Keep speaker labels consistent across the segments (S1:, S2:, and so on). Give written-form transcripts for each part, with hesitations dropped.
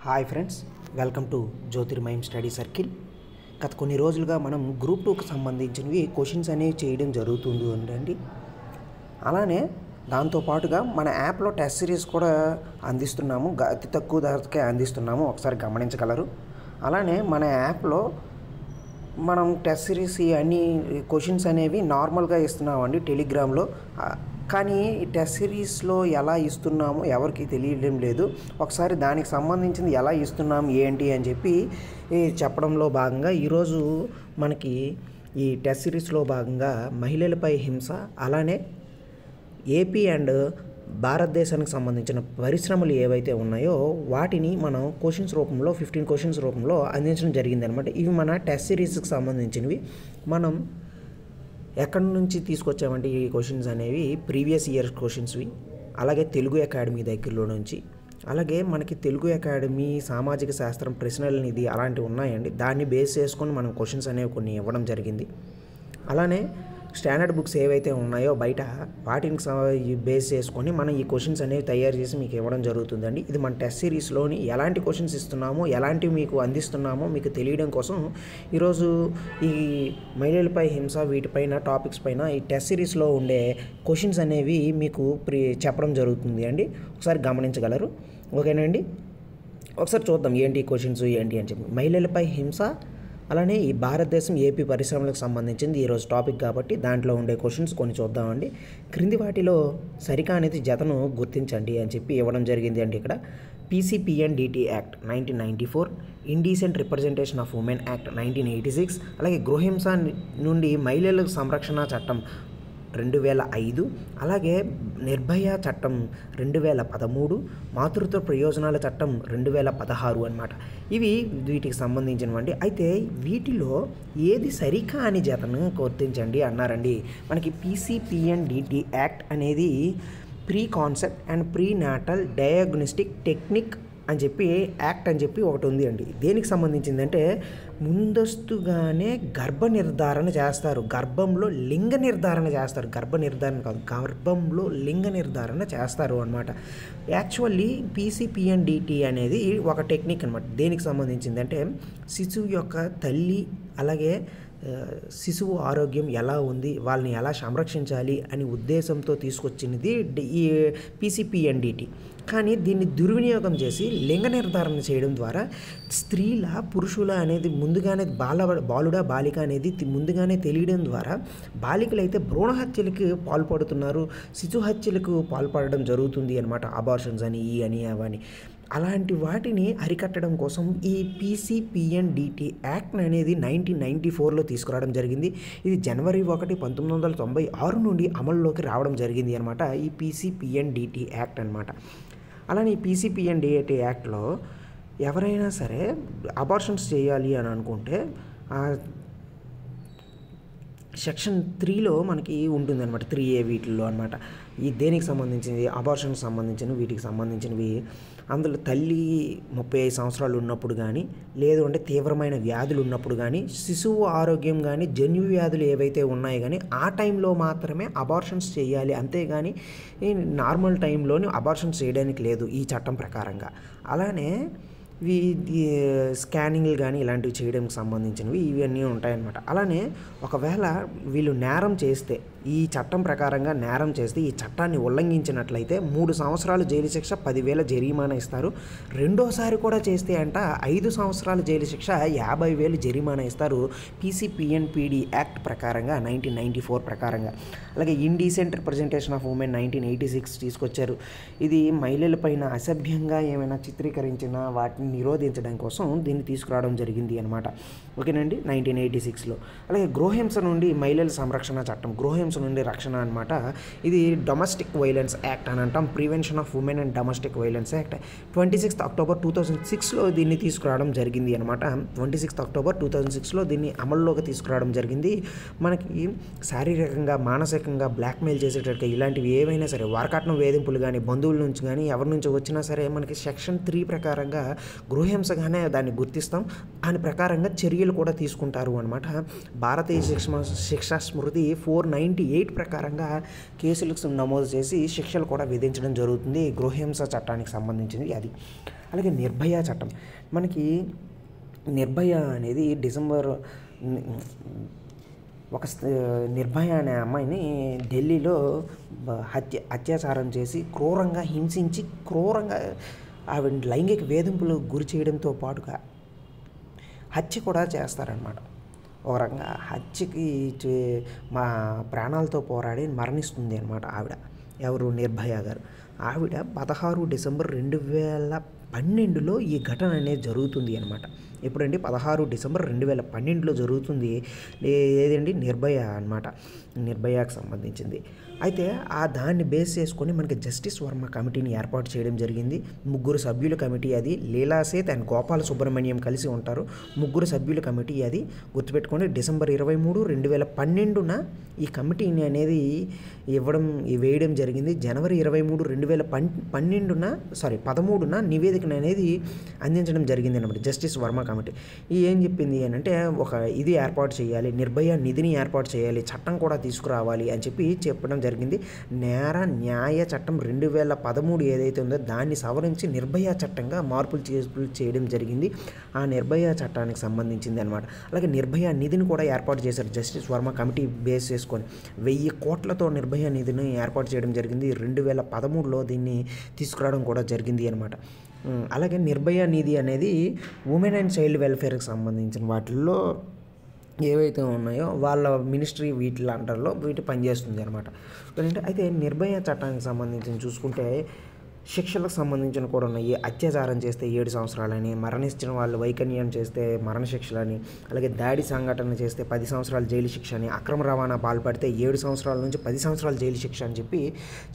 S1: Hi friends, welcome to జ్యోతిర్మయం study circle. గత కొన్ని రోజులుగా మనం గ్రూప్ 2కి సంబంధించినవి క్వశ్చన్స్ అనేవి చేయడం జరుగుతుంది అండి. అలానే దాంతోపాటుగా మన యాప్లో టెస్ట్ సిరీస్ కూడా అందిస్తున్నాము. అతి తక్కువ ధరకే అందిస్తున్నాము, ఒకసారి గమనించగలరు. అలానే మన యాప్లో మనం టెస్ట్ సిరీస్ అన్ని క్వశ్చన్స్ అనేవి నార్మల్గా ఇస్తున్నామండి టెలిగ్రామ్లో. కానీ టెస్ట్ సిరీస్లో ఎలా ఇస్తున్నామో ఎవరికి తెలియడం లేదు. ఒకసారి దానికి సంబంధించింది ఎలా ఇస్తున్నాము ఏంటి అని చెప్పి చెప్పడంలో భాగంగా ఈరోజు మనకి ఈ టెస్ట్ సిరీస్లో భాగంగా మహిళలపై హింస, అలానే ఏపీ అండ్ భారతదేశానికి సంబంధించిన పరిశ్రమలు ఏవైతే ఉన్నాయో వాటిని మనం క్వశ్చన్స్ రూపంలో 15 క్వశ్చన్స్ రూపంలో అందించడం జరిగింది అనమాట. ఇవి మన టెస్ట్ సిరీస్కి సంబంధించినవి. మనం ఎక్కడి నుంచి తీసుకొచ్చామంటే ఈ క్వశ్చన్స్ అనేవి ప్రీవియస్ ఇయర్ క్వశ్చన్స్వి, అలాగే తెలుగు అకాడమీ దగ్గరలో నుంచి, అలాగే మనకి తెలుగు అకాడమీ సామాజిక శాస్త్రం ప్రశ్నల నిధి అలాంటివి ఉన్నాయండి. దాన్ని బేస్ చేసుకొని మనం క్వశ్చన్స్ అనేవి కొన్ని ఇవ్వడం జరిగింది. అలానే స్టాండర్డ్ బుక్స్ ఏవైతే ఉన్నాయో బయట వాటిని బేస్ చేసుకొని మనం ఈ క్వశ్చన్స్ అనేవి తయారు చేసి మీకు ఇవ్వడం జరుగుతుందండి. ఇది మన టెస్ట్ సిరీస్లోని ఎలాంటి క్వశ్చన్స్ ఇస్తున్నామో, ఎలాంటివి మీకు అందిస్తున్నామో మీకు తెలియడం కోసం ఈరోజు ఈ మహిళలపై హింస వీటిపైన టాపిక్స్ పైన ఈ టెస్ట్ సిరీస్లో ఉండే క్వశ్చన్స్ అనేవి మీకు చెప్పడం జరుగుతుంది అండి. ఒకసారి గమనించగలరు. ఓకేనండి, ఒకసారి చూద్దాం ఏంటి క్వశ్చన్స్ ఏంటి అని చెప్పి. మహిళలపై హింస, అలానే ఈ భారతదేశం ఏపీ పరిశ్రమలకు సంబంధించింది ఈరోజు టాపిక్ కాబట్టి దాంట్లో ఉండే క్వశ్చన్స్ కొన్ని చూద్దామండి. క్రింది వాటిలో సరికానిది జతను గుర్తించండి అని చెప్పి ఇవ్వడం జరిగింది అండి. ఇక్కడ PCPNDT act 1994, indecent representation of women act 1986, అలాగే గృహహింస నుండి మహిళల సంరక్షణ చట్టం 2005, అలాగే నిర్భయ చట్టం 2013, మాతృత్వ ప్రయోజనాల చట్టం 2016 అన్నమాట. ఇవి వీటికి సంబంధించినవండి. అయితే వీటిలో ఏది సరికాని జతను గుర్తించండి అన్నారండి. మనకి PCPNDT యాక్ట్ అనేది pre concept and pre natal diagnostic technique అని చెప్పి యాక్ట్ అని చెప్పి ఒకటి ఉంది అండి. దేనికి సంబంధించిందంటే ముందస్తుగానే గర్భ నిర్ధారణ చేస్తారు, గర్భంలో లింగ నిర్ధారణ చేస్తారు. గర్భ నిర్ధారణ కాదు, గర్భంలో లింగ నిర్ధారణ చేస్తారు అనమాట. యాక్చువల్లీ PCPNDT అనేది ఒక టెక్నిక్ అనమాట. దేనికి సంబంధించిందంటే శిశువు యొక్క తల్లి అలాగే శిశువు ఆరోగ్యం ఎలా ఉంది, వాళ్ళని ఎలా సంరక్షించాలి అని ఉద్దేశంతో తీసుకొచ్చినది ఈ PCPNDT. కానీ దీన్ని దుర్వినియోగం చేసి లింగ నిర్ధారణ చేయడం ద్వారా స్త్రీల పురుషుల అనేది ముందుగానే బాలుడా బాలిక అనేది ముందుగానే తెలియడం ద్వారా బాలికలు అయితే భ్రూణ హత్యలకు పాల్పడుతున్నారు, శిశు హత్యలకు పాల్పడడం జరుగుతుంది అనమాట. అబార్షన్స్ అని ఈ అని అవని అలాంటి వాటిని అరికట్టడం కోసం ఈ PCPNDT యాక్ట్ అనేది 1994లో తీసుకురావడం జరిగింది. ఇది జనవరి 1, 1996 నుండి అమల్లోకి రావడం జరిగింది అనమాట. ఈ PCPNDT యాక్ట్ అనమాట. అలానే ఈ PCPNDT యాక్ట్లో ఎవరైనా సరే అబార్షన్స్ చేయాలి అని అనుకుంటే సెక్షన్ 3లో మనకి ఉంటుందన్నమాట. 3A వీటిల్లో అనమాట. ఈ దేనికి సంబంధించింది అబార్షన్కి సంబంధించినవి, వీటికి సంబంధించినవి. అందులో తల్లి 35 సంవత్సరాలు ఉన్నప్పుడు కానీ, లేదు అంటే తీవ్రమైన వ్యాధులు ఉన్నప్పుడు కానీ, శిశువు ఆరోగ్యం కానీ, జన్యు వ్యాధులు ఏవైతే ఉన్నాయో కానీ ఆ టైంలో మాత్రమే అబార్షన్స్ చేయాలి. అంతేగాని నార్మల్ టైంలోని అబార్షన్స్ చేయడానికి లేదు ఈ చట్టం ప్రకారంగా. అలానే స్కానింగ్లు కానీ ఇలాంటివి చేయడానికి సంబంధించినవి ఇవన్నీ ఉంటాయన్నమాట. అలానే ఒకవేళ వీళ్ళు నేరం చేస్తే, ఈ చట్టం ప్రకారంగా నేరం చేస్తే, ఈ చట్టాన్ని ఉల్లంఘించినట్లయితే 3 సంవత్సరాలు జైలు శిక్ష, 10,000 జరిమానా ఇస్తారు. రెండోసారి కూడా చేస్తే 5 సంవత్సరాల జైలు శిక్ష, 50,000 జరిమానా ఇస్తారు. PCPNPD యాక్ట్ ప్రకారంగా 1994 ప్రకారంగా. అలాగే ఇండీసెంట్ రిప్రజెంటేషన్ ఆఫ్ ఉమెన్ 1986 తీసుకొచ్చారు. ఇది మహిళలపైన అసభ్యంగా ఏమైనా చిత్రీకరించిన వాటిని నిరోధించడం కోసం దీన్ని తీసుకురావడం జరిగింది అనమాట. ఓకేనండి, 1986లో. అలాగే గృహహింస నుండి మహిళల సంరక్షణ చట్టం, గృహహింస నుండి రక్షణ అనమాట. ఇది డొమెస్టిక్ వైలెన్స్ యాక్ట్ అని అంటాం. Prevention of women and domestic violence act 26 October 2006లో దీన్ని తీసుకురావడం జరిగింది అనమాట. 26 అక్టోబర్ 2006లో దీన్ని అమల్లోకి తీసుకురావడం జరిగింది. మనకి శారీరకంగా మానసికంగా బ్లాక్మెయిల్ చేసేటట్టుగా ఇలాంటివి ఏవైనా సరే వరకట్నం వేధింపులు కానీ బంధువుల నుంచి కానీ ఎవరి నుంచి వచ్చినా సరే మనకి సెక్షన్ 3 ప్రకారంగా గృహహింసగానే దాన్ని గుర్తిస్తాం. దాని ప్రకారంగా చర్యలు కూడా తీసుకుంటారు అనమాట. భారతీయ శిక్షా స్మృతి 490 98 ప్రకారంగా కేసులకు నమోదు చేసి శిక్షలు కూడా విధించడం జరుగుతుంది. గృహహింస చట్టానికి సంబంధించింది అది. అలాగే నిర్భయ చట్టం. మనకి నిర్భయ అనేది నిర్భయ అనే అమ్మాయిని ఢిల్లీలో అత్యాచారం చేసి క్రూరంగా హింసించి ఆవిడ లైంగిక వేధింపులు గురి చేయడంతో పాటుగా హత్య కూడా చేస్తారనమాట. ఒక రకంగా హత్యకి మా ప్రాణాలతో పోరాడి మరణిస్తుంది అనమాట ఆవిడ. ఎవరు? నిర్భయ గారు. ఆవిడ 16 డిసెంబర్ 2012లో ఈ ఘటన అనేది జరుగుతుంది అనమాట. ఎప్పుడండి? 16 డిసెంబర్ 2012లో జరుగుతుంది. ఏదండి? నిర్భయ అనమాట. నిర్భయకు సంబంధించింది. అయితే దాన్ని బేస్ చేసుకొని మనకి జస్టిస్ వర్మ కమిటీని ఏర్పాటు చేయడం జరిగింది. 3 సభ్యుల కమిటీ అది. లీలా సేత్ అండ్ గోపాల సుబ్రహ్మణ్యం కలిసి ఉంటారు. 3 సభ్యుల కమిటీ అది. గుర్తుపెట్టుకోండి. డిసెంబర్ 23, 2012న ఈ కమిటీని అనేది వేయడం జరిగింది. జనవరి 23, 2013న నివేదికను అనేది అందించడం జరిగింది అనమాట జస్టిస్ వర్మ కమిటీ. ఏం చెప్పింది అని అంటే ఇది ఏర్పాటు చేయాలి, నిర్భయ నిధిని ఏర్పాటు చేయాలి, చట్టం కూడా తీసుకురావాలి అని చెప్పడం జరిగింది. నేర న్యాయ చట్టం 2013 ఏదైతే ఉందో దాన్ని సవరించి నిర్భయ చట్టంగా మార్పులు చేయడం జరిగింది. ఆ నిర్భయ చట్టానికి సంబంధించింది అనమాట. అలాగే నిర్భయ నిధిని కూడా ఏర్పాటు చేశారు జస్టిస్ వర్మ కమిటీ బేస్ చేసుకొని. 1000 కోట్లతో నిర్భయ నిధిని ఏర్పాటు చేయడం జరిగింది. 2013లో దీన్ని తీసుకురావడం కూడా జరిగింది అనమాట. అలాగే నిర్భయ నిధి అనేది ఉమెన్ అండ్ చైల్డ్ వెల్ఫేర్కి సంబంధించిన వాటిల్లో ఏవైతే ఉన్నాయో వాళ్ళ మినిస్ట్రీ వీటి అండర్లో పనిచేస్తుంది అనమాట. అయితే నిర్భయ చట్టానికి సంబంధించి చూసుకుంటే శిక్షలకు సంబంధించిన కూడా ఉన్నాయి. అత్యాచారం చేస్తే 7 సంవత్సరాలని, మరణించిన వాళ్ళు వైకల్యం చేస్తే మరణశిక్షలని, అలాగే దాడి సంఘటన చేస్తే 10 సంవత్సరాల జైలు శిక్ష అని, అక్రమ రవాణా పాల్పడితే 7 సంవత్సరాల నుంచి 10 సంవత్సరాల జైలు శిక్ష అని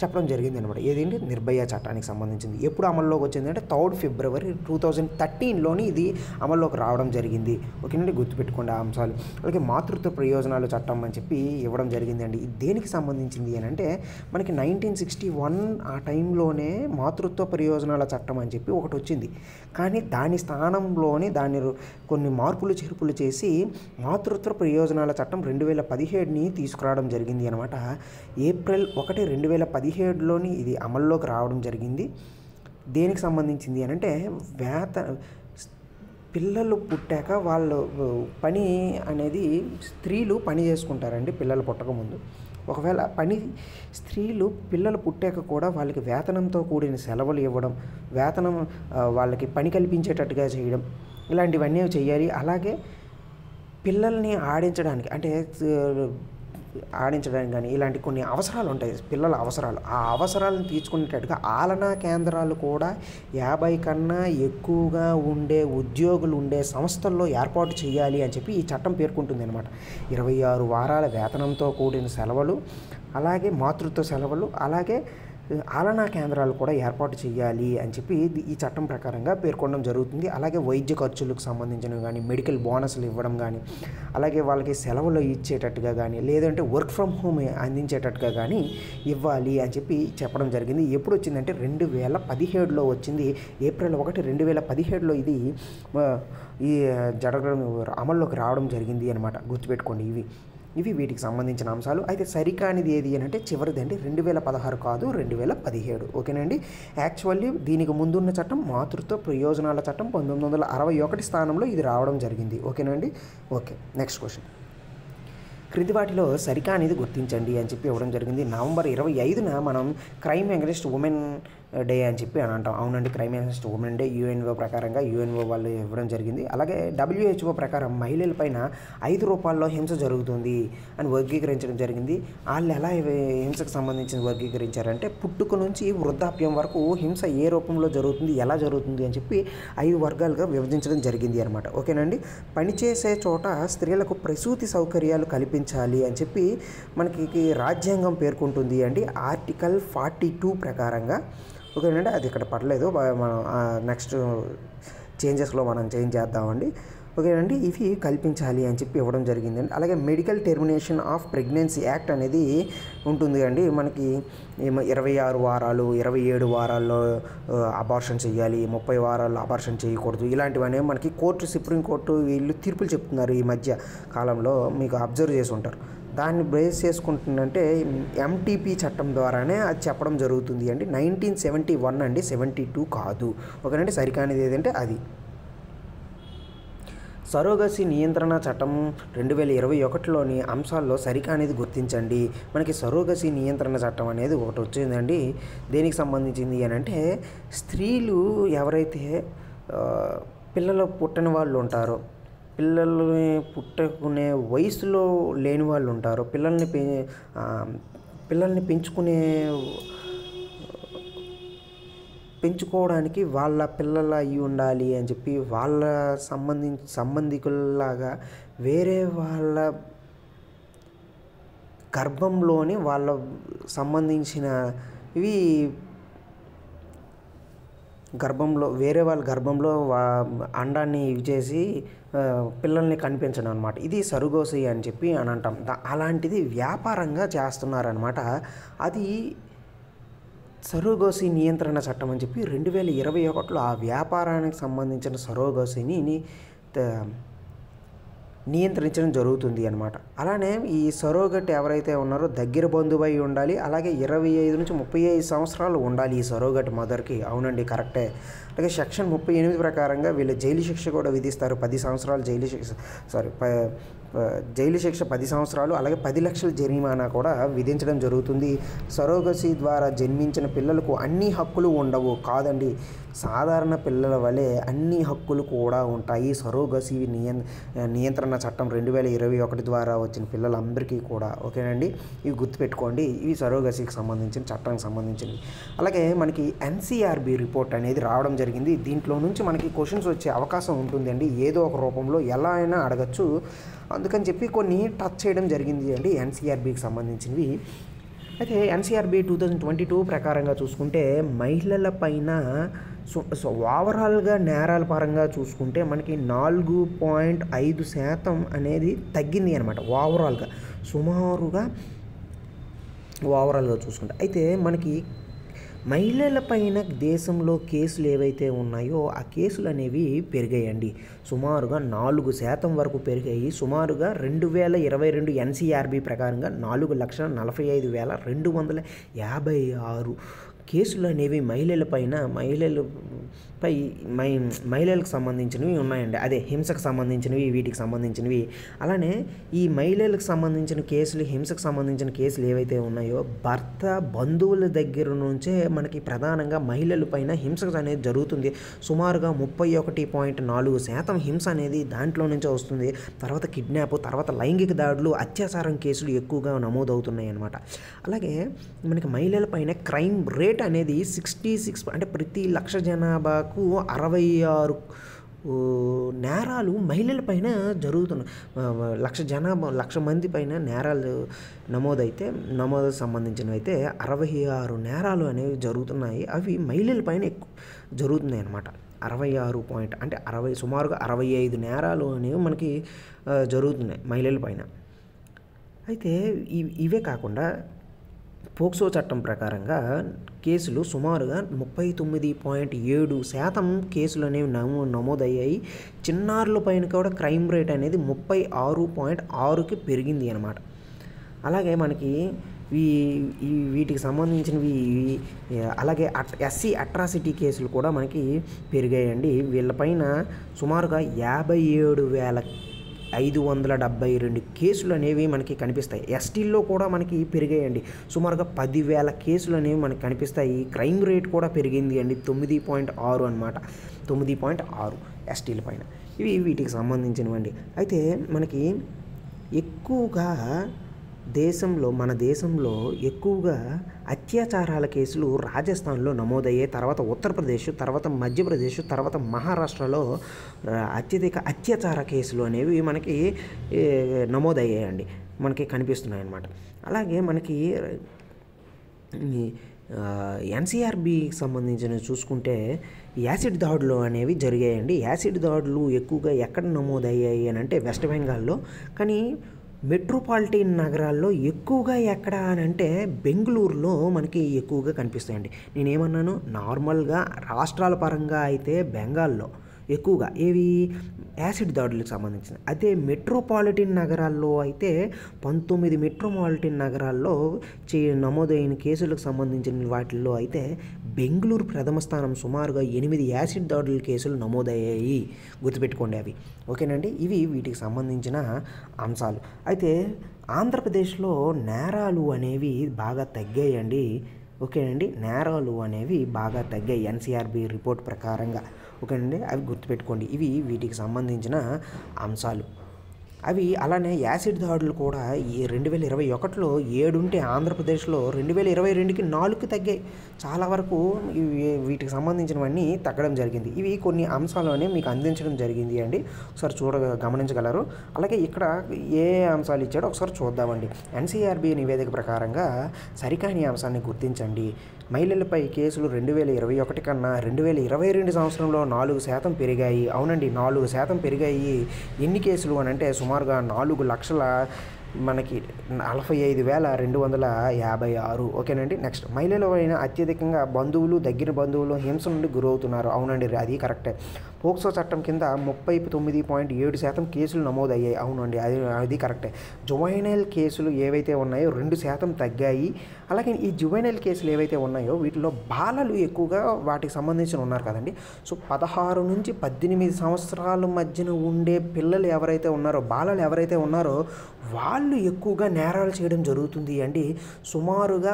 S1: చెప్పడం జరిగింది అనమాట. ఏదేంటి? నిర్భయ చట్టానికి సంబంధించింది. ఎప్పుడు అమల్లోకి వచ్చిందంటే 3 ఫిబ్రవరి 2013లోని ఇది అమల్లోకి రావడం జరిగింది. ఓకేనండి, గుర్తుపెట్టుకోండి ఆ అంశాలు. అలాగే మాతృత్వ ప్రయోజనాలు చట్టం అని ఇవ్వడం జరిగిందండి. ఇది దేనికి సంబంధించింది అని అంటే మనకి 1961 ఆ టైంలోనే మాతృత్వ ప్రయోజనాల చట్టం అని ఒకటి వచ్చింది. కానీ దాని స్థానంలోని దాన్ని కొన్ని మార్పులు చేర్పులు చేసి మాతృత్వ ప్రయోజనాల చట్టం 2017ని తీసుకురావడం జరిగింది అనమాట. ఏప్రిల్ 1, 2017లోని ఇది అమల్లోకి రావడం జరిగింది. దేనికి సంబంధించింది అని అంటే పిల్లలు పుట్టాక వాళ్ళు పని అనేది స్త్రీలు పని చేసుకుంటారండి పిల్లలు పుట్టకముందు. ఒకవేళ స్త్రీలు పిల్లలు పుట్టాక కూడా వాళ్ళకి వేతనంతో కూడిన సెలవులు ఇవ్వడం, వాళ్ళకి పని కల్పించేటట్టుగా చేయడం, ఇలాంటివన్నీ చేయాలి. అలాగే పిల్లల్ని ఆడించడానికి కానీ ఇలాంటి కొన్ని అవసరాలు ఉంటాయి, పిల్లల అవసరాలు. ఆ అవసరాలను తీర్చుకునేటట్టుగా ఆలనా కేంద్రాలు కూడా 50 కన్నా ఎక్కువగా ఉండే ఉద్యోగులు ఉండే సంస్థల్లో ఏర్పాటు చేయాలి అని ఈ చట్టం పేర్కొంటుంది అనమాట. 26 వారాల వేతనంతో కూడిన సెలవులు, అలాగే మాతృత్వ సెలవులు, అలాగే ఆలనా కేంద్రాలు కూడా ఏర్పాటు చేయాలి అని ఈ చట్టం ప్రకారంగా పేర్కొనడం జరుగుతుంది. అలాగే వైద్య ఖర్చులకు సంబంధించినవి కానీ, మెడికల్ బోనస్లు ఇవ్వడం కానీ, అలాగే వాళ్ళకి సెలవులు ఇచ్చేటట్టుగా కానీ, లేదంటే వర్క్ ఫ్రమ్ హోమ్ అందించేటట్టుగా కానీ ఇవ్వాలి అని చెప్పడం జరిగింది. ఎప్పుడు వచ్చిందంటే 2017లో వచ్చింది. ఏప్రిల్ 1, 2017లో ఇది జరగడం అమల్లోకి రావడం జరిగింది అనమాట. గుర్తుపెట్టుకోండి. ఇవి వీటికి సంబంధించిన అంశాలు. అయితే సరికానిది ఏది అని అంటే చివరిదండి 2016 కాదు 2017. ఓకేనండి. యాక్చువల్లీ దీనికి ముందున్న చట్టం మాతృత్వ ప్రయోజనాల చట్టం 1961 స్థానంలో ఇది రావడం జరిగింది. ఓకేనండి. Okay, next question. క్రింది వాటిలో సరికానిది గుర్తించండి అని ఇవ్వడం జరిగింది. నవంబర్ 25న మనం క్రైమ్ అగెన్స్ట్ ఉమెన్ డే అని అంటాం. అవునండి, crime against women day UNO ప్రకారంగా యుఎన్ఓ వాళ్ళు ఇవ్వడం జరిగింది. అలాగే WHO ప్రకారం మహిళలపైన 5 రూపాల్లో హింస జరుగుతుంది అని వర్గీకరించడం జరిగింది. వాళ్ళు ఎలా హింసకు సంబంధించి వర్గీకరించారంటే పుట్టుక నుంచి వృద్ధాప్యం వరకు హింస ఏ రూపంలో జరుగుతుంది, ఎలా జరుగుతుంది అని 5 వర్గాలుగా విభజించడం జరిగింది అనమాట. ఓకేనండి. పనిచేసే చోట స్త్రీలకు ప్రసూతి సౌకర్యాలు కల్పించాలి అని మనకి రాజ్యాంగం పేర్కొంటుంది అండి. ఆర్టికల్ 42 ప్రకారంగా. ఓకేనండి, అది ఇక్కడ పడలేదు, మనం నెక్స్ట్ చేంజెస్లో మనం చేంజ్ చేద్దామండి. ఓకేనండి. ఇవి కల్పించాలి అని ఇవ్వడం జరిగిందండి. అలాగే medical termination of pregnancy act అనేది ఉంటుంది అండి. మనకి 26 వారాలు 27 వారాల్లో అబార్షన్ చేయాలి, 30 వారాల్లో అబార్షన్ చేయకూడదు, ఇలాంటివన్నీ మనకి సుప్రీంకోర్టు వీళ్ళు తీర్పులు చెప్తున్నారు ఈ మధ్య కాలంలో. మీకు అబ్జర్వ్ చేసి ఉంటారు. దాన్ని బేస్ చేసుకుంటుందంటే ఎంటీపీ చట్టం ద్వారానే అది చెప్పడం జరుగుతుంది అండి. 1971 అండి, 72 కాదు. ఓకేనండి, సరికానిది ఏదంటే అది. సరోగసీ నియంత్రణ చట్టం 2021లోని అంశాల్లో సరికానిది గుర్తించండి. మనకి సరోగసీ నియంత్రణ చట్టం అనేది ఒకటి వచ్చిందండి. దేనికి సంబంధించింది అని అంటే, స్త్రీలు ఎవరైతే పిల్లలు పుట్టని వాళ్ళు ఉంటారో, పిల్లల్ని పుట్టుకునే వయసులో లేని వాళ్ళు ఉంటారో, పిల్లల్ని పెంచుకోవడానికి వాళ్ళ పిల్లలు అయి ఉండాలి అని చెప్పి వాళ్ళ సంబంధికుల్లాగా వేరే వాళ్ళ గర్భంలోని వాళ్ళ సంబంధించినవి వేరే వాళ్ళ గర్భంలో అండాన్ని ఇవి చేసి పిల్లల్ని కనిపించడం అనమాట. ఇది సరోగసీ అని చెప్పి అని అంటాం. అలాంటిది వ్యాపారంగా చేస్తున్నారనమాట. అది సరోగసీ నియంత్రణ చట్టం అని చెప్పి 2021లో ఆ వ్యాపారానికి సంబంధించిన సరోగసీని నియంత్రించడం జరుగుతుంది అనమాట. అలానే ఈ సరోగట్ ఎవరైతే ఉన్నారో దగ్గర బంధువై ఉండాలి. అలాగే 25 నుంచి 35 సంవత్సరాలు ఉండాలి ఈ సరోగట్ మదర్కి. అవునండి, కరెక్టే. అలాగే సెక్షన్ 38 ప్రకారంగా వీళ్ళు జైలు శిక్ష కూడా విధిస్తారు. 10 సంవత్సరాలు జైలు శిక్ష 10 సంవత్సరాలు, అలాగే 10 లక్షల జరిమానా కూడా విధించడం జరుగుతుంది. సరోగసీ ద్వారా జన్మించిన పిల్లలకు అన్ని హక్కులు ఉండవు కాదండి, సాధారణ పిల్లల వలె అన్ని హక్కులు కూడా ఉంటాయి సరోగసీ నియంత్రణ చట్టం 2021 ద్వారా వచ్చిన పిల్లలందరికీ కూడా. ఓకేనండి, ఇవి గుర్తుపెట్టుకోండి. ఇవి సరోగసీకి సంబంధించిన చట్టానికి సంబంధించినవి. అలాగే మనకి ఎన్సీఆర్బీ రిపోర్ట్ అనేది రావడం జరిగింది. దీంట్లో నుంచి మనకి క్వశ్చన్స్ వచ్చే అవకాశం ఉంటుందండి. ఏదో ఒక రూపంలో ఎలా అయినా అడగచ్చు. అందుకని చెప్పి కొన్ని టచ్ చేయడం జరిగింది అండి ఎన్సీఆర్బీకి సంబంధించినవి. అయితే ఎన్సీఆర్బీ 2022 ప్రకారంగా చూసుకుంటే మహిళల పైన ఓవరాల్గా నేరాల పరంగా చూసుకుంటే మనకి 4.5% అనేది తగ్గింది అనమాట. ఓవరాల్గా చూసుకుంటే అయితే మనకి మహిళల పైన దేశంలో కేసులు ఏవైతే ఉన్నాయో ఆ కేసులు అనేవి పెరిగాయండి. సుమారుగా 4% వరకు పెరిగాయి. సుమారుగా 2022 ఎన్సీఆర్బీ ప్రకారంగా 4,45,256 కేసులు అనేవి మహిళలకు సంబంధించినవి ఉన్నాయండి. అదే హింసకు సంబంధించినవి, వీటికి సంబంధించినవి. అలానే ఈ మహిళలకు సంబంధించిన కేసులు, హింసకు సంబంధించిన కేసులు ఏవైతే ఉన్నాయో భర్త బంధువుల దగ్గర నుంచే మనకి ప్రధానంగా మహిళల పైన హింస అనేది జరుగుతుంది. సుమారుగా 31.4% హింస అనేది దాంట్లో నుంచే వస్తుంది. తర్వాత కిడ్నాప్, తర్వాత లైంగిక దాడులు, అత్యాచారం కేసులు ఎక్కువగా నమోదవుతున్నాయి అన్నమాట. అలాగే మనకి మహిళల పైన క్రైమ్ రేట్ అనేది 66, అంటే ప్రతి 1,00,000 జనాభాకు 66 నేరాలు మహిళల పైన జరుగుతున్నాయి. 1,00,000 మంది పైన నేరాలు నమోదు సంబంధించినవి అయితే 66 నేరాలు అనేవి జరుగుతున్నాయి. అవి మహిళల పైన ఎక్కువ జరుగుతున్నాయి అన్నమాట. 66 అంటే సుమారుగా 65 నేరాలు అనేవి మనకి జరుగుతున్నాయి మహిళల పైన. అయితే ఇవే కాకుండా పోక్సో చట్టం ప్రకారంగా కేసులు సుమారుగా 39.7% కేసులు అనేవి నమోదయ్యాయి. చిన్నారుల పైన కూడా క్రైమ్ రేట్ అనేది 36.6కి పెరిగింది అన్నమాట. అలాగే మనకి వీటికి సంబంధించినవి అలాగే ఎస్సీ అట్రాసిటీ కేసులు కూడా మనకి పెరిగాయండి. వీళ్ళపైన సుమారుగా 57,572 కేసులు అనేవి మనకి కనిపిస్తాయి. ఎస్టీల్లో కూడా మనకి పెరిగాయండి. సుమారుగా 10,000 కేసులు అనేవి మనకి కనిపిస్తాయి. క్రైమ్ రేట్ కూడా పెరిగింది అండి, 9.6 అనమాట. 9.6 ఎస్టీల పైన. వీటికి సంబంధించినవండి. అయితే మనకి ఎక్కువగా మన దేశంలో ఎక్కువగా అత్యాచారాల కేసులు రాజస్థాన్లో నమోదయ్యాయి. తర్వాత ఉత్తరప్రదేశ్, తర్వాత మధ్యప్రదేశ్, తర్వాత మహారాష్ట్రలో అత్యధిక అత్యాచార కేసులు అనేవి మనకి నమోదయ్యాయండి, మనకి కనిపిస్తున్నాయి అన్నమాట. అలాగే మనకి ఎన్సీఆర్బీకి సంబంధించిన చూసుకుంటే యాసిడ్ దాడులు అనేవి జరిగాయండి. యాసిడ్ దాడులు ఎక్కువగా ఎక్కడ నమోదయ్యాయి అని అంటే వెస్ట్ బెంగాల్లో. కానీ మెట్రోపాలిటన్ నగరాల్లో ఎక్కువగా ఎక్కడ అని అంటే బెంగళూరులో మనకి ఎక్కువగా కనిపిస్తాయండి. నేనేమన్నాను, నార్మల్గా రాష్ట్రాల పరంగా అయితే బెంగాల్లో ఎక్కువగా ఏవి యాసిడ్ దాడులకు సంబంధించిన. అదే మెట్రోపాలిటన్ నగరాల్లో అయితే 19 మెట్రోపాలిటన్ నగరాల్లో నమోదైన కేసులకు సంబంధించిన వాటిల్లో అయితే బెంగళూరు ప్రథమ స్థానం, సుమారుగా 8 యాసిడ్ దాడుల కేసులు నమోదయ్యాయి. గుర్తుపెట్టుకోండి అవి. ఓకేనండి, ఇవి వీటికి సంబంధించిన అంశాలు. అయితే ఆంధ్రప్రదేశ్లో నేరాలు అనేవి బాగా తగ్గాయండి. ఓకేనండి, నేరాలు అనేవి బాగా తగ్గాయి ఎన్సీఆర్బీ రిపోర్ట్ ప్రకారంగా. ఓకేనండి, అవి గుర్తుపెట్టుకోండి. ఇవి వీటికి సంబంధించిన అంశాలు. అవి అలానే యాసిడ్ దాడులు కూడా ఈ 2021లో 7 ఉంటే ఆంధ్రప్రదేశ్లో 2022కి 4కి తగ్గాయి. చాలా వరకు వీటికి సంబంధించినవన్నీ తగ్గడం జరిగింది. ఇవి కొన్ని అంశాలనే మీకు అందించడం జరిగింది అండి. ఒకసారి గమనించగలరు. అలాగే ఇక్కడ ఏ అంశాలు ఇచ్చాడో ఒకసారి చూద్దామండి. ఎన్సీఆర్బీ నివేదిక ప్రకారంగా సరికాని అంశాన్ని గుర్తించండి. మహిళలపై కేసులు 2021 కన్నా 2022 సంవత్సరంలో 4% పెరిగాయి. అవునండి, 4% పెరిగాయి. ఎన్ని కేసులు అని అంటే సుమారుగా 4 లక్షల మనకి 45,256. ఓకేనండి, నెక్స్ట్ మహిళలు అయిన అత్యధికంగా బంధువులు, దగ్గర బంధువులు హింస నుండి గురవుతున్నారు. అవునండి, అది కరెక్టే. పోక్సో చట్టం కింద 39.7% కేసులు నమోదయ్యాయి. అవునండి, అది కరెక్టే. జువైనల్ కేసులు ఏవైతే ఉన్నాయో 2% తగ్గాయి. అలాగే ఈ జువైనల్ కేసులు ఏవైతే ఉన్నాయో వీటిలో బాలలు ఎక్కువగా వాటికి సంబంధించిన ఉన్నారు కదండి. సో 16 నుంచి 18 సంవత్సరాల మధ్యన ఉండే పిల్లలు ఎవరైతే ఉన్నారో, బాలలు ఎవరైతే ఉన్నారో వాళ్ళు ఎక్కువగా నేరాలు చేయడం జరుగుతుంది అండి. సుమారుగా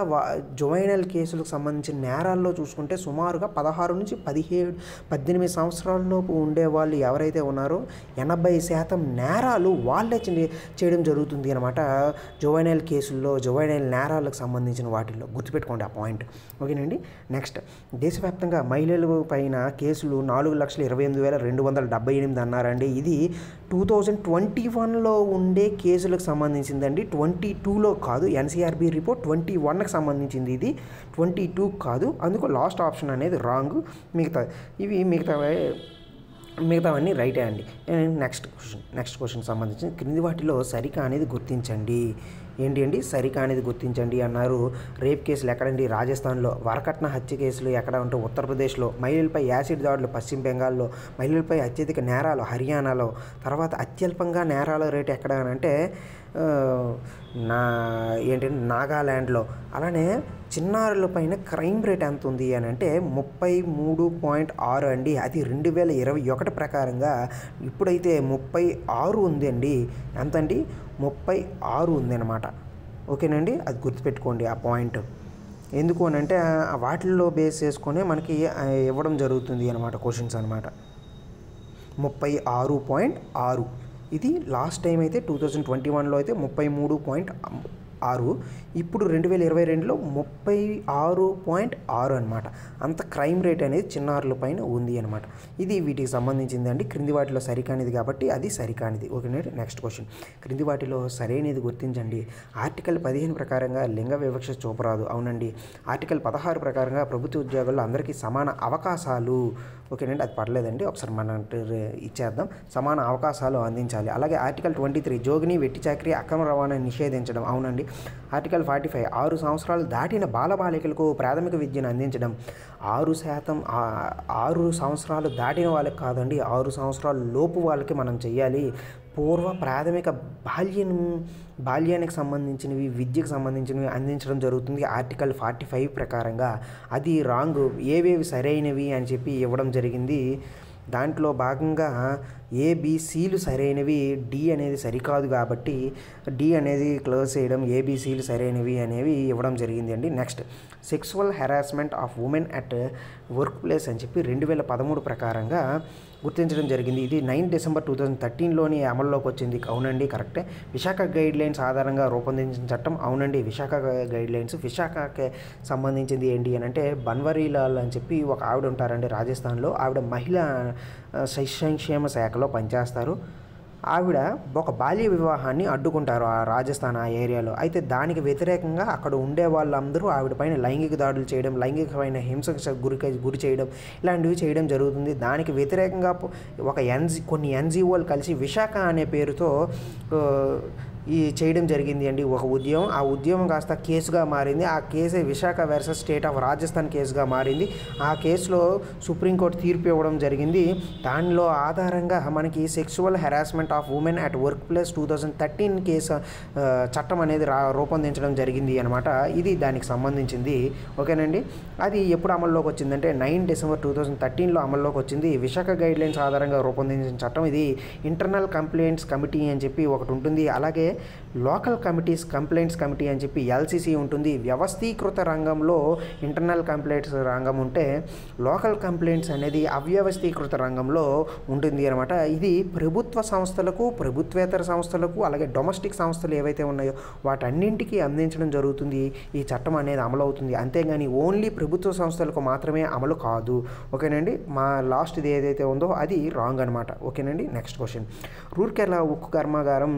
S1: జువైనల్ కేసులకు సంబంధించిన నేరాల్లో చూసుకుంటే సుమారుగా 16 నుంచి 18 సంవత్సరాలలోపు ఉండే వాళ్ళు ఎవరైతే ఉన్నారో 80% నేరాలు వాళ్ళే చేయడం జరుగుతుంది అనమాట. జువైనల్ కేసుల్లో, జువైనల్ నేరాలకు సంబంధించిన వాటిల్లో గుర్తుపెట్టుకోండి ఆ పాయింట్. ఓకేనండి, నెక్స్ట్ దేశవ్యాప్తంగా మహిళల పైన కేసులు 4,28,278 అన్నారండి. ఇది 2021లో ఉండే కేసులకు సంబంధించిందండి. 22లో కాదు. ఎన్సీఆర్బీ రిపోర్ట్ 21కి సంబంధించింది. ఇది 22 కాదు. అందుకు లాస్ట్ ఆప్షన్ అనేది రాంగ్. మిగతావన్నీ రైటే అండి. నెక్స్ట్ క్వశ్చన్ సంబంధించి క్రింది వాటిలో సరికా అనేది గుర్తించండి. ఏంటి అండి సరికా అనేది గుర్తించండి అన్నారు. రేప్ కేసులు ఎక్కడండి? రాజస్థాన్లో. వరకట్న హత్య కేసులు ఎక్కడ ఉంటే ఉత్తరప్రదేశ్లో. మహిళలపై యాసిడ్ దాడులు పశ్చిమ బెంగాల్లో. మహిళలపై అత్యధిక నేరాలు హర్యానాలో. తర్వాత అత్యల్పంగా నేరాల రేటు ఎక్కడ అంటే నాగాల్యాండ్లో. అలానే చిన్నారుల పైన క్రైమ్ రేట్ ఎంత ఉంది అని అంటే 33.6 అండి. అది 2021 ప్రకారంగా. ఇప్పుడైతే 36 ఉంది అండి. ఎంతండి? 36 ఉంది అనమాట. ఓకేనండి, అది గుర్తుపెట్టుకోండి ఆ పాయింట్. ఎందుకు అని అంటే వాటిల్లో బేస్ చేసుకొని మనకి ఇవ్వడం జరుగుతుంది అనమాట క్వశ్చన్స్ అనమాట. 36.6. ఇది లాస్ట్ టైం అయితే 2021లో అయితే 33.6. ఇప్పుడు 2022లో 36.6 అనమాట. అంత క్రైమ్ రేట్ అనేది చిన్నారుల పైన ఉంది అనమాట. ఇది వీటికి సంబంధించిందండి. క్రింది వాటిలో సరికానిది కాబట్టి అది సరికానిది. ఓకేనండి, నెక్స్ట్ క్వశ్చన్. క్రింది వాటిలో సరైనది గుర్తించండి. ఆర్టికల్ 15 ప్రకారంగా లింగ వివక్ష చూపరాదు. అవునండి. ఆర్టికల్ 16 ప్రకారంగా ప్రభుత్వ ఉద్యోగాల్లో అందరికీ సమాన అవకాశాలు. ఓకేనండి, అది పడలేదండి. ఒకసారి మనం ఇచ్చేద్దాం. సమాన అవకాశాలు అందించాలి. అలాగే ఆర్టికల్ 23 జోగిని, వెట్టి చాకరీ, అక్రమ రవాణాను నిషేధించడం. అవునండి. ఆర్టికల్ 45 6 సంవత్సరాలు దాటిన బాలబాలికలకు ప్రాథమిక విద్యను అందించడం. 6 సంవత్సరాలు దాటిన వాళ్ళకి కాదండి, 6 సంవత్సరాల లోపు వాళ్ళకి మనం చెయ్యాలి. పూర్వ ప్రాథమిక బాల్యానికి సంబంధించినవి, విద్యకు సంబంధించినవి అందించడం జరుగుతుంది ఆర్టికల్ 45 ప్రకారంగా. అది రాంగ్. ఏవేవి సరైనవి అని చెప్పి ఇవ్వడం జరిగింది. దాంట్లో భాగంగా ఏబిసిలు సరైనవి, డి అనేది సరికాదు కాబట్టి డి అనేది క్లోజ్ చేయడం, ఏబిసిలు సరైనవి అనేవి ఇవ్వడం జరిగింది అండి. Next sexual harassment of women at work place అని చెప్పి 2013 ప్రకారంగా గుర్తించడం జరిగింది. ఇది 9 డిసెంబర్ 2013లోని అమల్లోకి వచ్చింది. అవునండి, కరెక్టే. విశాఖ గైడ్ లైన్స్ ఆధారంగా రూపొందించిన చట్టం. అవునండి, విశాఖ గైడ్ లైన్స్. విశాఖకి సంబంధించింది ఏంటి అని అంటే బన్వరీలాల్ అని చెప్పి ఒక ఆవిడ ఉంటారండి రాజస్థాన్లో. ఆవిడ మహిళా సంక్షేమ శాఖలో పనిచేస్తారు. ఆవిడ ఒక బాల్య వివాహాన్ని అడ్డుకుంటారు ఆ రాజస్థాన్ ఆ ఏరియాలో. అయితే దానికి వ్యతిరేకంగా అక్కడ ఉండే వాళ్ళందరూ ఆవిడ పైన లైంగిక దాడులు చేయడం, లైంగికమైన హింసకు గురి చేయడం, ఇలాంటివి చేయడం జరుగుతుంది. దానికి వ్యతిరేకంగా కొన్ని ఎన్జిఓలు కలిసి విశాఖ అనే పేరుతో ఈ చేయడం జరిగింది అండి ఒక ఉద్యమం. ఆ ఉద్యమం కాస్త కేసుగా మారింది. ఆ కేసే Vishaka versus state of Rajasthan కేసుగా మారింది. ఆ కేసులో సుప్రీంకోర్టు తీర్పు ఇవ్వడం జరిగింది. దానిలో ఆధారంగా మనకి sexual harassment of women at work place 2013 case చట్టం అనేది రూపొందించడం జరిగింది అనమాట. ఇది దానికి సంబంధించింది. ఓకేనండి. అది ఎప్పుడు అమల్లోకి వచ్చిందంటే 9 డిసెంబర్ 2013లో అమల్లోకి వచ్చింది. విశాఖ గైడ్లైన్స్ ఆధారంగా రూపొందించిన చట్టం ఇది. ఇంటర్నల్ కంప్లైంట్స్ కమిటీ అని చెప్పి ఒకటి ఉంటుంది. అలాగే లోకల్ కంప్లైంట్స్ కమిటీ అని చెప్పి ఎల్సిసి ఉంటుంది. వ్యవస్థీకృత రంగంలో ఇంటర్నల్ కంప్లైంట్స్ రంగం ఉంటే లోకల్ కంప్లైంట్స్ అనేది అవ్యవస్థీకృత రంగంలో ఉంటుంది అనమాట. ఇది ప్రభుత్వ సంస్థలకు, ప్రభుత్వేతర సంస్థలకు, అలాగే డొమెస్టిక్ సంస్థలు ఏవైతే ఉన్నాయో వాటన్నింటికీ అందించడం జరుగుతుంది. ఈ చట్టం అనేది అమలు అవుతుంది. అంతేగాని ఓన్లీ ప్రభుత్వ సంస్థలకు మాత్రమే అమలు కాదు. ఓకేనండి. మా లాస్ట్ది ఏదైతే ఉందో అది రాంగ్ అనమాట. ఓకేనండి. Next question. రూర్కెలా ఉక్కు కర్మాగారం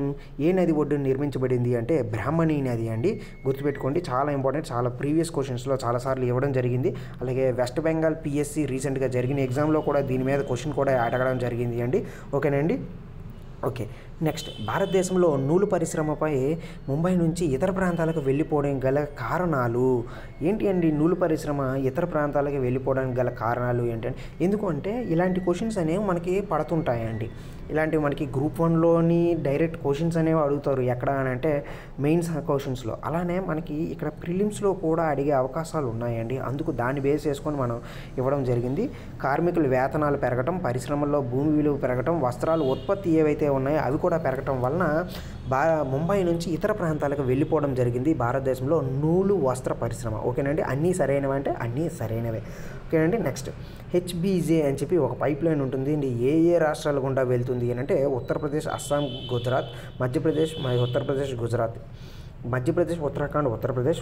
S1: ఏ నది ఒడ్డున నిర్మించబడింది అంటే బ్రాహ్మణి నది అండి. గుర్తుపెట్టుకోండి, చాలా ఇంపార్టెంట్. చాలా ప్రీవియస్ క్వశ్చన్స్లో చాలాసార్లు ఇవ్వడం జరిగింది. అలాగే వెస్ట్ బెంగాల్ పిఎస్సి రీసెంట్గా జరిగిన ఎగ్జామ్లో కూడా దీని మీద క్వశ్చన్ కూడా అడగడం జరిగింది అండి. ఓకేనండి. ఓకే. నెక్స్ట్, భారతదేశంలో నూలు పరిశ్రమపై ముంబై నుంచి ఇతర ప్రాంతాలకు వెళ్ళిపోవడం గల కారణాలు ఏంటి అండి? నూలు పరిశ్రమ ఇతర ప్రాంతాలకు వెళ్ళిపోవడానికి గల కారణాలు ఏంటంటే, ఎందుకంటే ఇలాంటి క్వశ్చన్స్ అనేవి మనకి పడుతుంటాయండి. ఇలాంటివి మనకి గ్రూప్ 1లోని డైరెక్ట్ క్వశ్చన్స్ అనేవి అడుగుతారు. ఎక్కడ అని అంటే మెయిన్స్ క్వశ్చన్స్లో. అలానే మనకి ఇక్కడ ప్రిలిమ్స్లో కూడా అడిగే అవకాశాలు ఉన్నాయండి. అందుకు దాన్ని బేస్ చేసుకొని మనం ఇవ్వడం జరిగింది. కార్మికుల వేతనాలు పెరగటం, పరిశ్రమల్లో భూమి విలువ పెరగటం, వస్త్రాలు ఉత్పత్తి ఏవైతే ఉన్నాయో అవి కూడా పెరగటం వలన ముంబై నుంచి ఇతర ప్రాంతాలకు వెళ్ళిపోవడం జరిగింది భారతదేశంలో నూలు వస్త్ర పరిశ్రమ. ఓకేనండి. అన్నీ సరైనవి అంటే అన్నీ సరైనవే. ఓకేనండి. నెక్స్ట్, హెచ్బీజే అని చెప్పి ఒక పైప్ లైన్ ఉంటుంది అండి. ఏ రాష్ట్రాల గుండా వెళ్తుంది అని అంటే ఉత్తరప్రదేశ్, అస్సాం, గుజరాత్, మధ్యప్రదేశ్, ఉత్తరప్రదేశ్, గుజరాత్, మధ్యప్రదేశ్, ఉత్తరాఖండ్, ఉత్తరప్రదేశ్,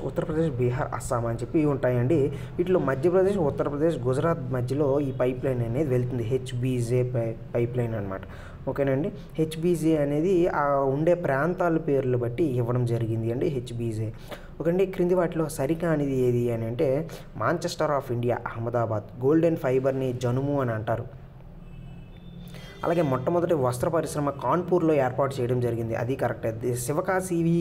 S1: బీహార్, అస్సాం అని చెప్పి ఉంటాయండి. వీటిలో మధ్యప్రదేశ్, ఉత్తరప్రదేశ్, గుజరాత్ మధ్యలో ఈ పైప్ లైన్ అనేది వెళ్తుంది. హెచ్బీజే పైప్ లైన్ అనమాట. ఓకేనండి. హెచ్బీజే అనేది ఆ ఉండే ప్రాంతాల పేర్లు బట్టి ఇవ్వడం జరిగింది అండి హెచ్బీజే. ఓకేండి. క్రింది వాటిలో సరికానిది ఏది అని అంటే Manchester of India, Ahmedabad, golden ఫైబర్ని జనుము అని అంటారు. అలాగే మొట్టమొదటి వస్త్ర పరిశ్రమ కాన్పూర్లో ఏర్పాటు చేయడం జరిగింది. అది కరెక్ట్. శివకాశివి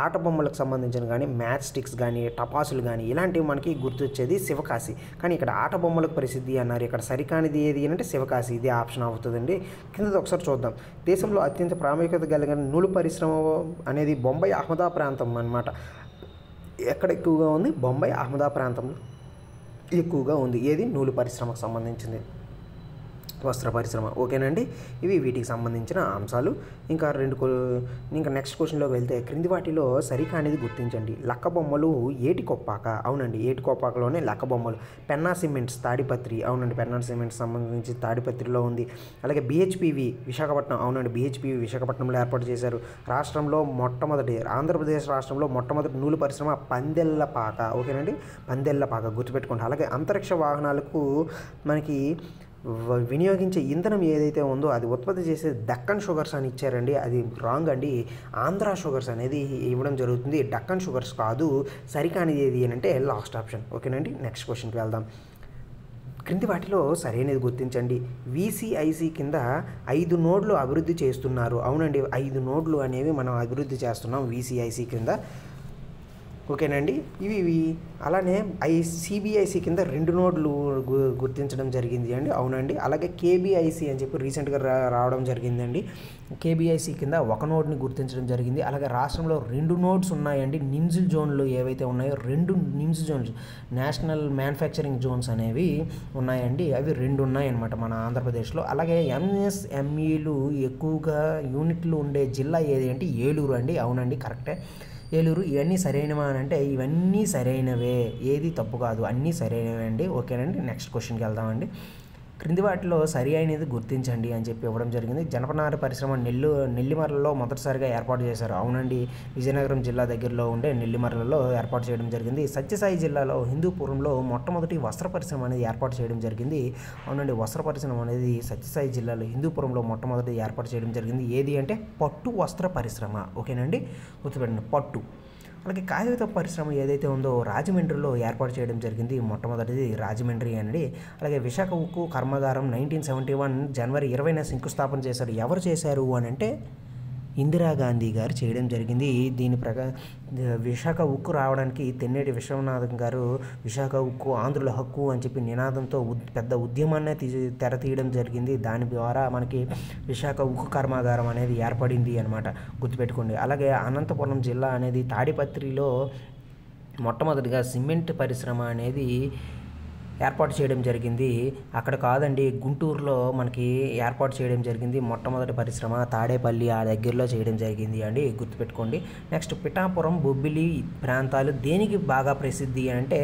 S1: ఆట బొమ్మలకు సంబంధించిన కానీ మ్యాచ్ స్టిక్స్ కానీ టపాసులు కానీ ఇలాంటివి మనకి గుర్తొచ్చేది శివకాశి. కానీ ఇక్కడ ఆట బొమ్మలకు ప్రసిద్ధి అన్నారు. ఇక్కడ సరికానిది ఏది అంటే శివకాశి. ఇది ఆప్షన్ అవుతుందండి. కిందది ఒకసారి చూద్దాం. దేశంలో అత్యంత ప్రాముఖ్యత కలిగిన నూలు పరిశ్రమ అనేది బొంబాయి, అహ్మదా ప్రాంతం అనమాట. ఎక్కడ ఎక్కువగా ఉంది? బొంబాయి, అహ్మదా ప్రాంతంలో ఎక్కువగా ఉంది. ఏది? నూలు పరిశ్రమకు సంబంధించింది, వస్త్ర పరిశ్రమ. ఓకేనండి. ఇవి వీటికి సంబంధించిన అంశాలు. ఇంకా నెక్స్ట్ క్వశ్చన్లోకి వెళ్తే క్రింది వాటిలో సరికానిది గుర్తించండి. లక్క బొమ్మలు ఏటికొప్పాక. అవునండి, ఏటికొప్పాకలోనే లక్క బొమ్మలు. పెన్నా సిమెంట్స్ తాడిపత్రి. అవునండి, పెన్నా సిమెంట్స్ సంబంధించి తాడిపత్రిలో ఉంది. అలాగే బిహెచ్పివి విశాఖపట్నం. అవునండి, బిహెచ్పివి విశాఖపట్నంలో ఏర్పాటు చేశారు. ఆంధ్రప్రదేశ్ రాష్ట్రంలో మొట్టమొదటి నూలు పరిశ్రమ పందెల్లపాక. ఓకేనండి, పందెల్లపాక గుర్తుపెట్టుకోండి. అలాగే అంతరిక్ష వాహనాలకు మనకి వినియోగించే ఇంధనం ఏదైతే ఉందో అది ఉత్పత్తి చేసే దక్కన్ షుగర్స్ అని ఇచ్చారండి. అది రాంగ్ అండి. ఆంధ్ర షుగర్స్ అనేది ఇవ్వడం జరుగుతుంది. డక్కన్ షుగర్స్ కాదు. సరికానిది ఏది అని అంటే లాస్ట్ ఆప్షన్. ఓకేనండి. నెక్స్ట్ క్వశ్చన్కి వెళ్దాం. క్రింది వాటిలో సరైనది గుర్తించండి. వీసీఐసి కింద 5 నోడ్లు అభివృద్ధి చేస్తున్నారు. అవునండి, 5 నోడ్లు అనేవి మనం అభివృద్ధి చేస్తున్నాం వీసీఐసి కింద. ఓకేనండి. ఇవి అలానే సిబిఐసి కింద 2 నోడ్లు గుర్తించడం జరిగింది అండి. అవునండి. అలాగే కేబిఐసి అని చెప్పి రీసెంట్గా రావడం జరిగిందండి. కేబిఐసి కింద 1 నోడ్ని గుర్తించడం జరిగింది. అలాగే రాష్ట్రంలో 2 నోడ్స్ ఉన్నాయండి. నిమ్స్ జోన్లు ఏవైతే ఉన్నాయో 2 NIMZ zones, national manufacturing zones అనేవి ఉన్నాయండి. అవి 2 ఉన్నాయన్నమాట మన ఆంధ్రప్రదేశ్లో. అలాగే ఎంఎస్ఎంఈలు ఎక్కువగా యూనిట్లు ఉండే జిల్లా ఏది అంటే ఏలూరు అండి. అవునండి, కరెక్టే, ఏలూరు. ఇవన్నీ సరైనవా అని అంటే ఇవన్నీ సరైనవే, ఏది తప్పు కాదు, అన్నీ సరైనవే అండి. ఓకేనండి. నెక్స్ట్ క్వశ్చన్కి వెళ్దామండి. క్రింది వాటిలో సరి అయినది గుర్తించండి అని చెప్పి ఇవ్వడం జరిగింది. జనపనార పరిశ్రమ నెల్లిమర్లలో మొదటిసారిగా ఏర్పాటు చేశారు. అవునండి, విజయనగరం జిల్లా దగ్గరలో ఉండే నెల్లిమర్లలో ఏర్పాటు చేయడం జరిగింది. సత్యసాయి జిల్లాలో హిందూపురంలో మొట్టమొదటి వస్త్ర పరిశ్రమ అనేది ఏర్పాటు చేయడం జరిగింది. అవునండి, వస్త్ర పరిశ్రమ అనేది సత్యసాయి జిల్లాలో హిందూపురంలో మొట్టమొదటి ఏర్పాటు చేయడం జరిగింది. ఏది అంటే పట్టు వస్త్ర పరిశ్రమ. ఓకేనండి, గుర్తుపెట్టండి, పట్టు. అలాగే కాగిత పరిశ్రమ ఏదైతే ఉందో రాజమండ్రిలో ఏర్పాటు చేయడం జరిగింది. మొట్టమొదటిది రాజమండ్రి అండి. అలాగే విశాఖ ఉక్కు కర్మాగారం 1971 జనవరి 20న శంకుస్థాపన చేశారు. ఎవరు చేశారు అని అంటే ఇందిరాగాంధీ గారు చేయడం జరిగింది. దీని విశాఖ ఉక్కు రావడానికి తెన్నేటి విశ్వనాథం గారు విశాఖ ఉక్కు ఆంధ్రుల హక్కు అని చెప్పి నినాదంతో పెద్ద ఉద్యమాన్ని తెరతీయడం జరిగింది. దాని ద్వారా మనకి విశాఖ ఉక్కు కర్మాగారం అనేది ఏర్పడింది అనమాట, గుర్తుపెట్టుకోండి. అలాగే అనంతపురం జిల్లా అనేది తాడిపత్రిలో మొట్టమొదటిగా సిమెంట్ పరిశ్రమ అనేది ఏర్పాటు చేయడం జరిగింది. అక్కడ కాదండి, గుంటూరులో మనకి ఏర్పాటు చేయడం జరిగింది. మొట్టమొదటి పరిశ్రమ తాడేపల్లి ఆ దగ్గరలో చేయడం జరిగింది అండి, గుర్తుపెట్టుకోండి. నెక్స్ట్ పిఠాపురం బొబ్బిలి ప్రాంతాలు దేనికి బాగా ప్రసిద్ధి అంటే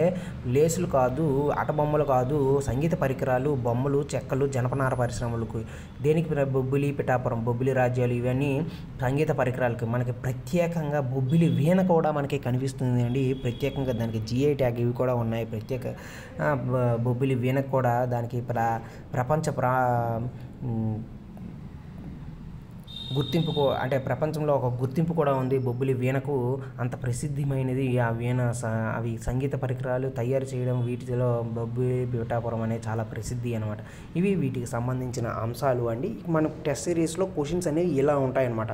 S1: లేసులు కాదు, అటబొమ్మలు కాదు, సంగీత పరికరాలు, బొమ్మలు, చెక్కలు, జనపనార పరిశ్రమలకు. దేనికి బొబ్బిలి, పిఠాపురం, బొబ్బిలి రాజ్యాలు ఇవన్నీ సంగీత పరికరాలకి. మనకి ప్రత్యేకంగా బొబ్బిలి వీణ కూడా మనకి కనిపిస్తుంది అండి, ప్రత్యేకంగా దానికి GI ట్యాగ్ ఇవి కూడా ఉన్నాయి. బొబ్బిలి వీణకు కూడా దానికి ప్రపంచ గుర్తింపు అంటే ప్రపంచంలో ఒక గుర్తింపు కూడా ఉంది బొబ్బిలి వీణకు. అంత ప్రసిద్ధమైనది ఆ వీణ. అవి సంగీత పరికరాలు తయారు చేయడం వీటిలో బొబ్బిలి, పిఠాపురం అనేది చాలా ప్రసిద్ధి అనమాట. ఇవి వీటికి సంబంధించిన అంశాలు అండి. మన టెస్ట్ సిరీస్లో క్వశ్చన్స్ అనేవి ఇలా ఉంటాయన్నమాట.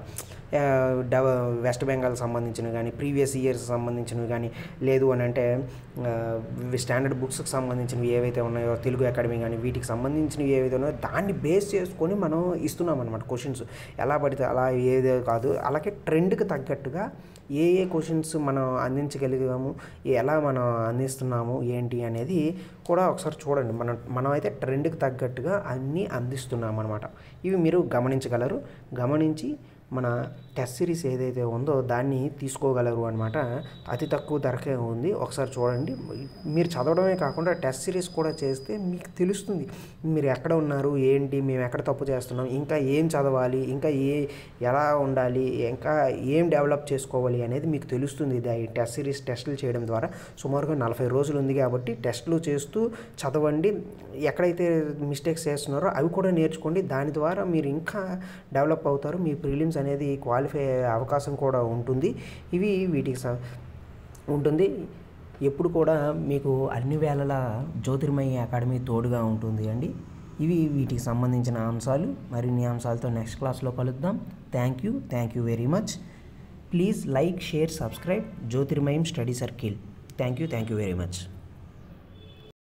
S1: వెస్ట్ బెంగాల్ సంబంధించినవి కానీ, ప్రీవియస్ ఇయర్స్ సంబంధించినవి కానీ, లేదు అని అంటే స్టాండర్డ్ బుక్స్కి సంబంధించినవి ఏవైతే ఉన్నాయో, తెలుగు అకాడమీ కానీ, వీటికి సంబంధించినవి ఏవైతే ఉన్నాయో దాన్ని బేస్ చేసుకొని మనం ఇస్తున్నాం అనమాట క్వశ్చన్స్. ఎలా పడితే అలా ఏదో కాదు, అలాగే ట్రెండ్కి తగ్గట్టుగా ఏ క్వశ్చన్స్ మనం అందించగలిగాము, ఎలా మనం అందిస్తున్నాము ఏంటి అనేది కూడా ఒకసారి చూడండి. మనమైతే ట్రెండ్కి తగ్గట్టుగా అన్నీ అందిస్తున్నాం అనమాట. ఇవి మీరు గమనించగలరు. గమనించి మన టెస్ట్ సిరీస్ ఏదైతే ఉందో దాన్ని తీసుకోగలరు అనమాట. అతి తక్కువ ధరకే ఉంది, ఒకసారి చూడండి. మీరు చదవడమే కాకుండా టెస్ట్ సిరీస్ కూడా చేస్తే మీకు తెలుస్తుంది మీరు ఎక్కడ ఉన్నారు, ఏంటి, మేము ఎక్కడ తప్పు చేస్తున్నాం, ఇంకా ఏం చదవాలి, ఇంకా ఎలా ఉండాలి, ఇంకా ఏం డెవలప్ చేసుకోవాలి అనేది మీకు తెలుస్తుంది. ఈ టెస్ట్ సిరీస్ టెస్టులు చేయడం ద్వారా. సుమారుగా 40 రోజులు ఉంది కాబట్టి టెస్టులు చేస్తూ చదవండి. ఎక్కడైతే మిస్టేక్స్ చేస్తున్నారో అవి కూడా నేర్చుకోండి. దాని ద్వారా మీరు ఇంకా డెవలప్ అవుతారు. మీ ప్రిలిమ్స్ అనేది క్వాలిఫై అయ్యే అవకాశం కూడా ఉంటుంది. ఇవి వీటికి ఉంటుంది. ఎప్పుడు కూడా మీకు అన్ని వేళలా జ్యోతిర్మయి అకాడమీ తోడుగా ఉంటుంది అండి. ఇవి వీటికి సంబంధించిన అంశాలు. మరిన్ని అంశాలతో నెక్స్ట్ క్లాస్లో కలుద్దాం. Thank you very much. Please like, share, subscribe జ్యోతిర్మయం study circle. Thank you very much.